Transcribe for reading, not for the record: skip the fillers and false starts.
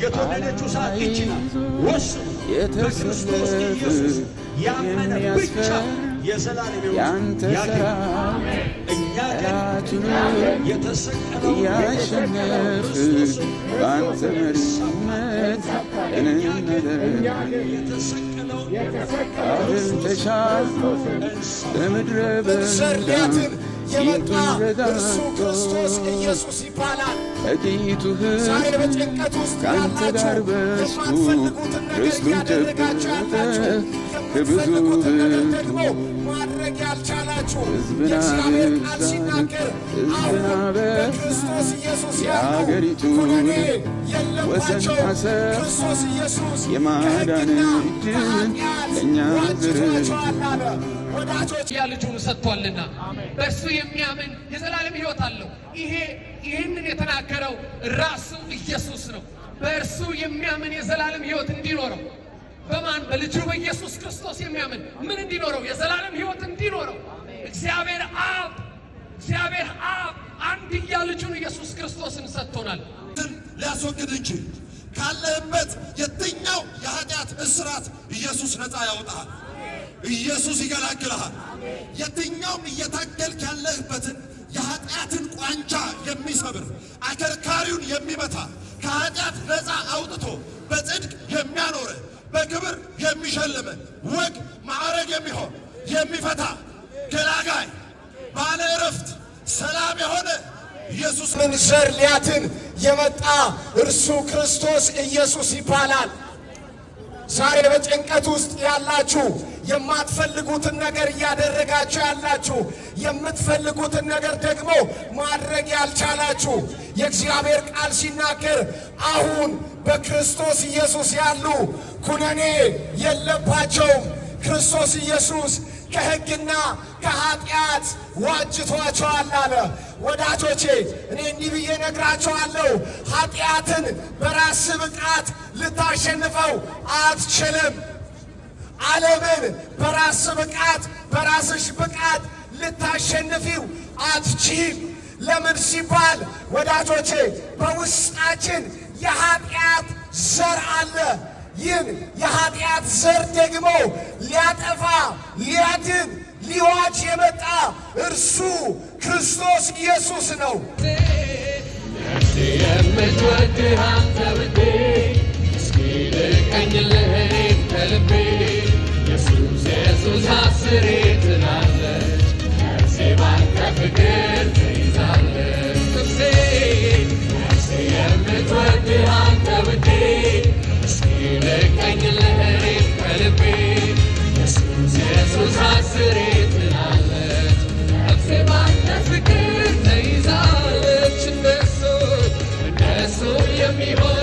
የተወደደችው ሰዓት ይህች ናት። ወስኑ። በክርስቶስ ኢየሱስ ያመነ ብቻ የዘላለም ሕይወት ያገኛል። እኛ ግን የተሰቀለው ያሸነፍ በአንተ መሪነት የተሰቀለው አብን ተሻግሮ በምድረ በዳ የመጣ እርሱ ክርስቶስ ኢየሱስ ይባላል። ጥቂቱ ዛሬ ሕዝብ በጭንቀት ውስጥ ከአንተ ጋር ያላችሁ በዝቶ የማትፈልጉትን ነገር ርስቱን እያደረጋችሁ ያላችሁ ከብዙ የምትፈልጉትን ነገር ብርቱ ደግሞ ማድረግ ያልቻላችሁ ሕዝብን የእግዚአብሔር ቃል አበዛ ሲናገር ሕዝብን አሁን አበዛ በክርስቶስ ኢየሱስ ያሉ የአገሪቱን ኩነኔ ወሰን የለባቸው አሰፋ ክርስቶስ ኢየሱስ የማዳን ከሕግና እጅን ከኃጢአት ለእኛ ዋጅቷቸዋል አለ። ወዳጆች ያ ልጁን ሰጥቷልና በእርሱ የሚያምን የዘላለም ሕይወት አለው። ይህንን የተናገረው ራሱ ኢየሱስ ነው። በእርሱ የሚያምን የዘላለም ሕይወት እንዲኖረው በማን? በልጁ በኢየሱስ ክርስቶስ የሚያምን ምን እንዲኖረው? የዘላለም ሕይወት እንዲኖረው እግዚአብሔር አብ አንድያ ልጁን ኢየሱስ ክርስቶስን ሰጥቶናል። ሊያስወግድ እንጂ ካለህበት የትኛው የኃጢአት እስራት ኢየሱስ ነፃ ያወጣሃል። ኢየሱስ ይገላግልሃል። የትኛውም እየታገልክ ያለህበትን የኃጢአትን ቋንጃ የሚሰብር አከርካሪውን የሚመታ ከኃጢአት ነፃ አውጥቶ በጽድቅ የሚያኖር በክብር የሚሸልም ወግ ማዕረግ የሚሆን የሚፈታ ገላጋይ ባለ ዕረፍት ሰላም የሆነ ኢየሱስ ምን ዘር ሊያድን የመጣ እርሱ ክርስቶስ ኢየሱስ ይባላል። ዛሬ በጭንቀት ውስጥ ያላችሁ የማትፈልጉትን ነገር እያደረጋችሁ ያላችሁ የምትፈልጉትን ነገር ደግሞ ማድረግ ያልቻላችሁ የእግዚአብሔር ቃል ሲናገር አሁን በክርስቶስ ኢየሱስ ያሉ ኩነኔ የለባቸውም። ክርስቶስ ኢየሱስ ከሕግና ከኃጢአት ዋጅቷቸዋል አለ። ወዳጆቼ እኔ እንዲህ ብዬ ነግራቸዋለሁ፣ ኃጢአትን በራስ ብቃት ልታሸንፈው አትችልም። ዓለምን በራስ ብቃት በራስሽ ብቃት ልታሸንፊው አትችም። ለምን ሲባል ወዳጆቼ በውስጣችን የኃጢአት ዘር አለ። ይህን የኃጢአት ዘር ደግሞ ሊያጠፋ ሊያድን ሊዋጅ የመጣ እርሱ ክርስቶስ ኢየሱስ ነው። የምትወድህ አንተ ውዴ እስኪ ልቀኝልህ እኔም ከልቤ ኢየሱስ አስሬ ትላለች ነፍሴ ባንተ ፍቅር ትይዛለች። ነፍሴ የምትወድህ አንተ ውዴ እስኪ ልቀኝልህ እኔም ከልቤ ኢየሱስ አስሬ ትላለች ነፍሴ ባንተ ፍቅር ተይዛለች። እንደሱ የሚሆን